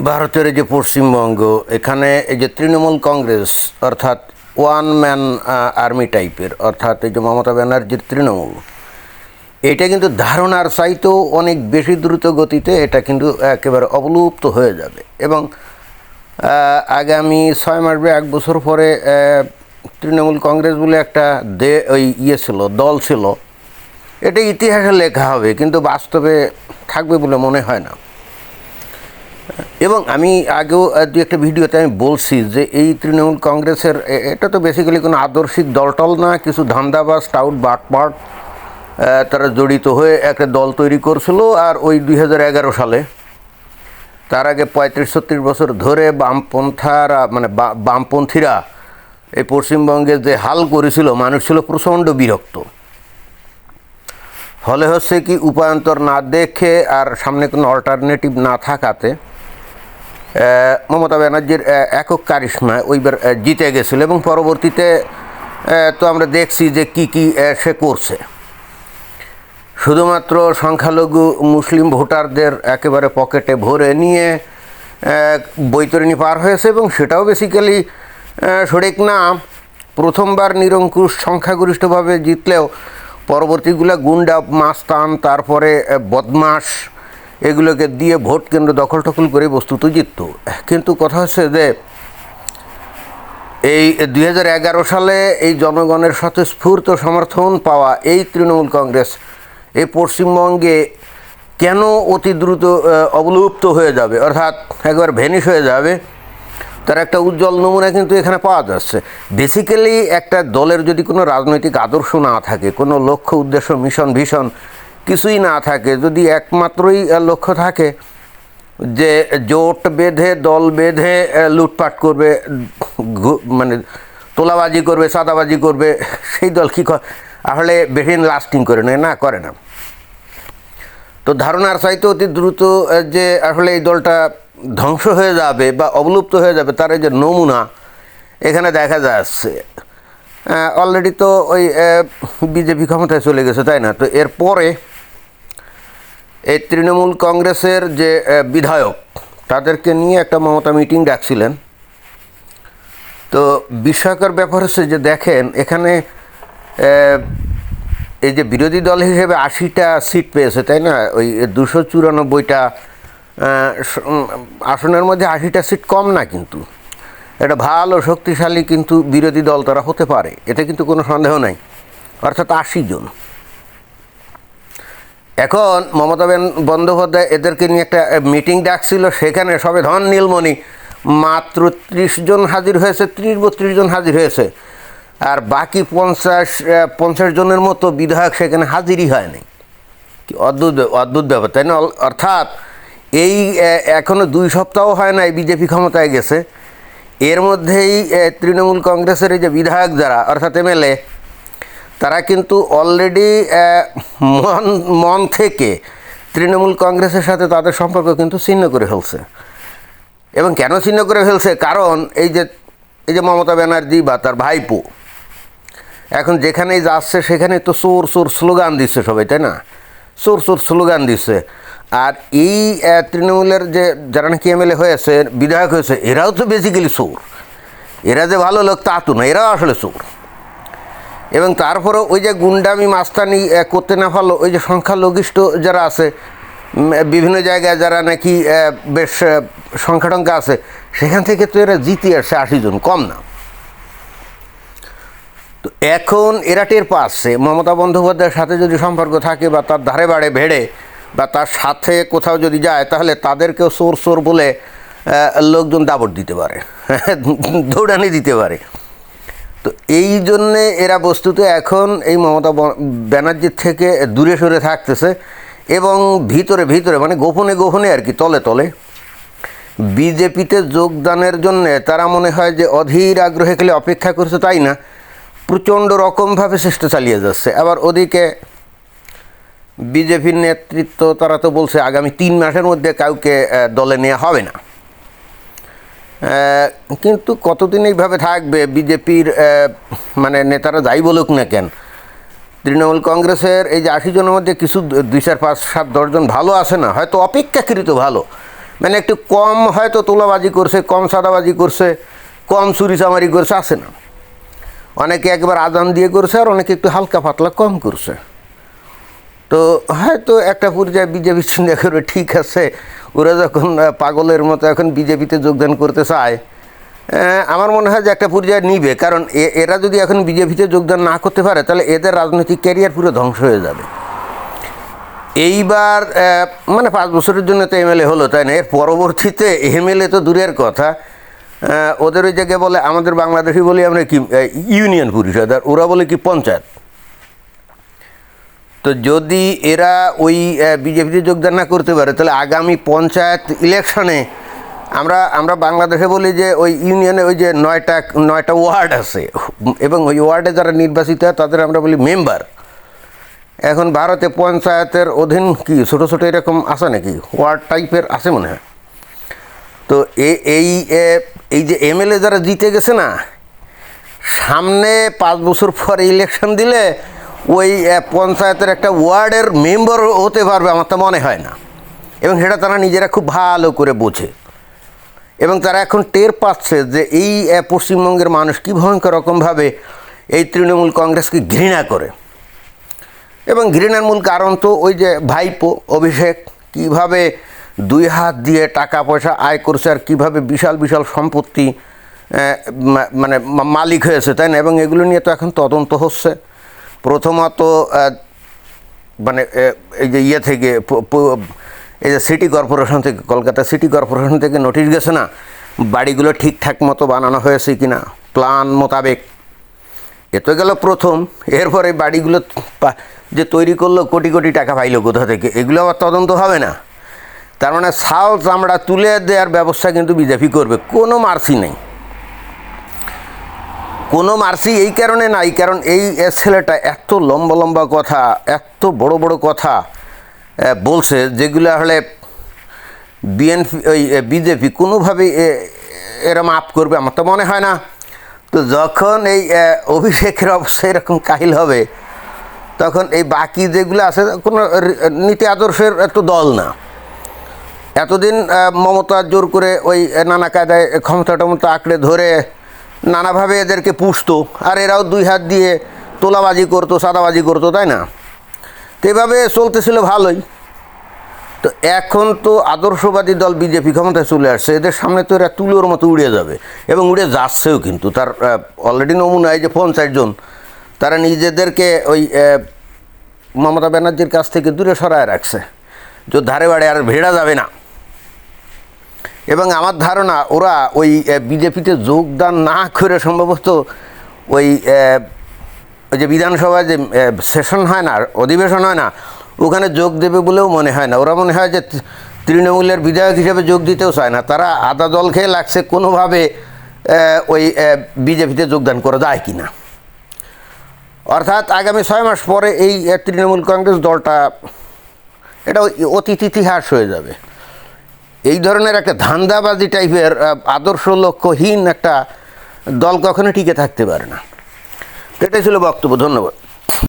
ভারতের এই যে পশ্চিমবঙ্গ, এখানে এই যে তৃণমূল কংগ্রেস অর্থাৎ ওয়ান ম্যান আর্মি টাইপের, অর্থাৎ এই যে মমতা ব্যানার্জির তৃণমূল, এটা কিন্তু ধারণার চাইতেও অনেক বেশি দ্রুত গতিতে এটা কিন্তু একেবারে অবলুপ্ত হয়ে যাবে। এবং আগামী 6 মাস বা 1 বছর পরে তৃণমূল কংগ্রেস বলে একটা ছিল, দল ছিল, এটা ইতিহাসে লেখা হবে, কিন্তু বাস্তবে থাকবে বলে মনে হয় না। এবং আমি আগেও দু একটা ভিডিওতে আমি বলছি যে এই তৃণমূল কংগ্রেসের এটা তো বেসিক্যালি কোনো আদর্শিক দলটল না, কিছু ধান্দাবাজ টাউট বাটপাট তারা জড়িত হয়ে একটা দল তৈরি করছিল। আর ওই 2011 সালে, তার আগে 35-36 বছর ধরে বামপন্থীরা এই পশ্চিমবঙ্গে যে হাল করেছিল, মানুষ ছিল প্রচণ্ড বিরক্ত। ফলে হচ্ছে কি, উপায়ন্তর না দেখে আর সামনে কোনো অল্টারনেটিভ না থাকাতে মমতা ব্যানার্জির একক কারিশমায় ওইবার জিতে গেছিল। এবং পরবর্তীতে তো আমরা দেখছি যে কি সে করছে। শুধুমাত্র সংখ্যালঘু মুসলিম ভোটারদের একেবারে পকেটে ভরে নিয়ে বৈতরণী পার হয়েছে। এবং সেটাও বেসিক্যালি সঠিক না। প্রথমবার নিরঙ্কুশ সংখ্যাগরিষ্ঠভাবে জিতলেও পরবর্তীগুলো গুন্ডা, মাস্তান, তারপরে বদমাস, এগুলোকে দিয়ে ভোট কেন্দ্র দখল টখল করে বস্তুত জিতত। কিন্তু কথা হচ্ছে যে এই 2011 সালে এই জনগণের স্বতঃস্ফূর্ত সমর্থন পাওয়া এই তৃণমূল কংগ্রেস এই পশ্চিমবঙ্গে কেন অতি দ্রুত অবলুপ্ত হয়ে যাবে, অর্থাৎ একবার ভ্যানিশ হয়ে যাবে, তার একটা উজ্জ্বল নমুনা কিন্তু এখানে পাওয়া যাচ্ছে। বেসিক্যালি একটা দলের যদি কোনো রাজনৈতিক আদর্শ না থাকে, কোনো লক্ষ্য, উদ্দেশ্য, মিশন, ভিশন কিছুই না থাকে, যদি একমাত্রই লক্ষ্য থাকে যে জোট বেঁধে, দল বেঁধে লুটপাট করবে, মানে তোলাবাজি করবে, চাঁদাবাজি করবে, সেই দল কী আসলে বেশি লাস্টিং করে না, করে না। তো ধারণার চাইতে অতি দ্রুত যে আসলে এই দলটা ধ্বংস হয়ে যাবে বা অবলুপ্ত হয়ে যাবে, তার এই যে নমুনা এখানে দেখা যাচ্ছে। অলরেডি তো ওই বিজেপি ক্ষমতায় চলে গেছে, তাই না? তো এরপরে এই তৃণমূল কংগ্রেসের যে বিধায়ক, তাদেরকে নিয়ে একটা মমতা মিটিং ডাকছিলেন। তো বিস্ময়কর ব্যাপার হচ্ছে যে দেখেন, এখানে এই যে বিরোধী দল হিসেবে 80টা সিট পেয়েছে, তাই না? ওই 294টা আসনের মধ্যে 80টা সিট কম না, কিন্তু এটা ভালো শক্তিশালী কিন্তু বিরোধী দল তারা হতে পারে, এতে কিন্তু কোনো সন্দেহ নাই। অর্থাৎ 80 জন। এখন মমতা বন্দ্যোপাধ্যায় এদেরকে নিয়ে একটা মিটিং ডাকছিল, সেখানে সবে ধন নীলমণি মাত্র 30 জন হাজির হয়েছে, 30-32 জন হাজির হয়েছে। আর বাকি 50 জনের মতো বিধায়ক সেখানে হাজিরই হয়নি। কি অদ্ভুত ব্যাপার, তাই না? অর্থাৎ এই এখনও 2 সপ্তাহ হয় নাই বিজেপি ক্ষমতায় গেছে, এর মধ্যেই তৃণমূল কংগ্রেসের এই যে বিধায়ক যারা, অর্থাৎ এমএলএ, তারা কিন্তু অলরেডি মন থেকে তৃণমূল কংগ্রেসের সাথে তাদের সম্পর্ক কিন্তু ছিন্ন করে ফেলছে। এবং কেন ছিন্ন করে ফেলছে? কারণ এই যে মমতা ব্যানার্জি বা তার ভাইপো এখন যেখানেই যাচ্ছে সেখানে তো চোর চোর স্লোগান দিচ্ছে সবাই, তাই না? চোর চোর স্লোগান দিচ্ছে। আর এই তৃণমূলের যে যারা নাকি এমএলএ হয়েছে, বিধায়ক হয়েছে, এরাও তো বেসিক্যালি চোর। এরা যে ভালো লোক তা তো না, এরাও আসলে চোর। এবং তারপরে ওই যে গুন্ডামি মাস্তানি করতে না পারলো ওই যে সংখ্যালঘিষ্ঠ যারা আছে বিভিন্ন জায়গায়, যারা নাকি বেশ সংখ্যাটঙ্কা আছে, সেখান থেকে তো এরা জিতে আসছে 80 জন, কম না। তো এখন এরা টের পাচ্ছে মমতা বন্দ্যোপাধ্যায়ের সাথে যদি সম্পর্ক থাকে বা তার ধারে বাড়ে ভেড়ে বা তার সাথে কোথাও যদি যায়, তাহলে তাদেরকেও চোর চোর বলে লোকজন দাবড় দিতে পারে, দৌড়ানি দিতে পারে। তো এই জন্যে এরা বস্তুত এখন এই মমতা ব্যানার্জির থেকে দূরে সরে থাকতেছে। এবং ভিতরে মানে গোপনে আর কি, তলে তলে বিজেপিতে যোগদানের জন্যে তারা মনে হয় যে অধীর আগ্রহে খেলে অপেক্ষা করছে, তাই না? প্রচণ্ড রকমভাবে চেষ্টা চালিয়ে যাচ্ছে। আবার ওদিকে বিজেপির নেতৃত্ব তারা তো বলছে আগামী 3 মাসের মধ্যে কাউকে দলে নেওয়া হবে না। কিন্তু কতদিন এইভাবে থাকবে বিজেপির মানে নেতারা যাই বলুক না কেন, তৃণমূল কংগ্রেসের এই যে 80 জনের মধ্যে কিছু 2, 4, 5, 7, 10 জন ভালো আছে না, হয়তো অপেক্ষাকৃত ভালো, মানে একটু কম হয়তো তোলাবাজি করছে, কম সাদাবাজি করছে, কম চুরি চামারি করছে, আছে না? অনেকে একবার আজান দিয়ে করছে, আর অনেকে একটু হালকা পাতলা কম করছে। তো হয়তো একটা পর্যায়ে বিজেপি চিন্তা করবে, ঠিক আছে, ওরা যখন পাগলের মতো এখন বিজেপিতে যোগদান করতে চায়, আমার মনে হয় যে একটা পর্যায়ে নিবে। কারণ এরা যদি এখন বিজেপিতে যোগদান না করতে পারে, তাহলে এদের রাজনৈতিক ক্যারিয়ার পুরো ধ্বংস হয়ে যাবে। এইবার মানে 5 বছরের জন্য তো এমএলএ হলো, তাই না? এর পরবর্তীতে এমএলএ তো দূরের কথা, ওদের ওই জায়গায় বলে, আমাদের বাংলাদেশি বলি আমরা কি ইউনিয়ন পরিষদ, আর ওরা বলে কি পঞ্চায়েত। তো যদি এরা ওই বিজেপিতে যোগদান না করতে পারে, তাহলে আগামী পঞ্চায়েত ইলেকশনে আমরা বাংলাদেশে বলি যে ওই ইউনিয়নে ওই যে 9টা ওয়ার্ড আছে, এবং ওই ওয়ার্ডে যারা নির্বাচিত হয় তাদের আমরা বলি মেম্বার। এখন ভারতে পঞ্চায়েতের অধীন কি ছোটো ছোটো এরকম আছে নাকি, ওয়ার্ড টাইপের আছে মনে হয়। তো এই যে এমএলএ যারা জিতে গেছে না, সামনে 5 বছর পরে ইলেকশন দিলে ওই পঞ্চায়েতের একটা ওয়ার্ডের মেম্বার হতে পারবে আমার তো মনে হয় না। এবং সেটা তারা নিজেরা খুব ভালো করে বোঝে, এবং তারা এখন টের পাচ্ছে যে এই পশ্চিমবঙ্গের মানুষ কী ভয়ঙ্কর রকমভাবে এই তৃণমূল কংগ্রেসকে ঘৃণা করে। এবং ঘৃণার মূল কারণ তো ওই যে ভাইপো অভিষেক কীভাবে 2 হাত দিয়ে টাকা পয়সা আয় করছে, আর কীভাবে বিশাল বিশাল সম্পত্তি মানে মালিক হয়েছে, তাই না? এবং এগুলো নিয়ে তো এখন তদন্ত হচ্ছে। প্রথমত মানে এই যে থেকে এই যে সিটি কর্পোরেশন থেকে, কলকাতা সিটি কর্পোরেশন থেকে নোটিশ গেছে না, বাড়িগুলো ঠিকঠাক মতো বানানো হয়েছে কি না প্ল্যান মোতাবেক। এ তো গেল প্রথম। এরপরে বাড়িগুলো যে তৈরি করলো কোটি কোটি টাকা পাইলো কোথা থেকে, এগুলো আবার তদন্ত হবে না? তার মানে ছাল চামড়া তুলে দেওয়ার ব্যবস্থা কিন্তু বিজেপি করবে, কোনো মার্সি নেই, কোনো মার্সি এই কারণে নাই, কারণ এই ছেলেটা এত লম্বা লম্বা কথা, এত বড় বড় কথা বলছে, যেগুলো হলে বিজেপি কোনোভাবেই এরা মাফ করবে আমার তো মনে হয় না। তো যখন এই অভিষেকের অবস্থা এরকম কাহিল হবে, তখন এই বাকি যেগুলো আছে কোনো নীতি আদর্শের এত দল না। এতদিন মমতা জোর করে ওই নানা কায়দায় ক্ষমতা আঁকড়ে ধরে নানাভাবে এদেরকে পুষতো, আর এরাও 2 হাত দিয়ে তোলাবাজি করতো, সাদাবাজি করতো, তাই না? তো এভাবে চলতেছিল ভালোই। তো এখন তো আদর্শবাদী দল বিজেপি ক্ষমতায় চলে আসছে, এদের সামনে তো এরা তুলোর মতো উড়ে যাবে, এবং উড়ে যাচ্ছেও। কিন্তু তার অলরেডি নমুনা এই যে 50 জন, তারা নিজেদেরকে ওই মমতা ব্যানার্জির কাছ থেকে দূরে সরায় রাখছে, যে ধারে বাড়ে আর ভেড়া যাবে না। এবং আমার ধারণা ওরা ওই বিজেপিতে যোগদান না করে সম্ভবত ওই যে বিধানসভায় যে সেশন হয় না, অধিবেশন হয় না, ওখানে যোগ দেবে বলেও মনে হয় না। ওরা মনে হয় যে তৃণমূলের বিধায়ক হিসেবে যোগ দিতেও চায় না, তারা আদা জল খেয়ে লাগছে কোনোভাবে ওই বিজেপিতে যোগদান করা যায় কি না। অর্থাৎ আগামী 6 মাস পরে এই তৃণমূল কংগ্রেস দলটা এটা অতীত ইতিহাস হয়ে যাবে। এই ধরনের একটা ধান্দাবাজি টাইপের আদর্শ লক্ষ্যহীন একটা দল কখনো টিকে থাকতে পারে না। এটাই ছিল বক্তব্য। ধন্যবাদ।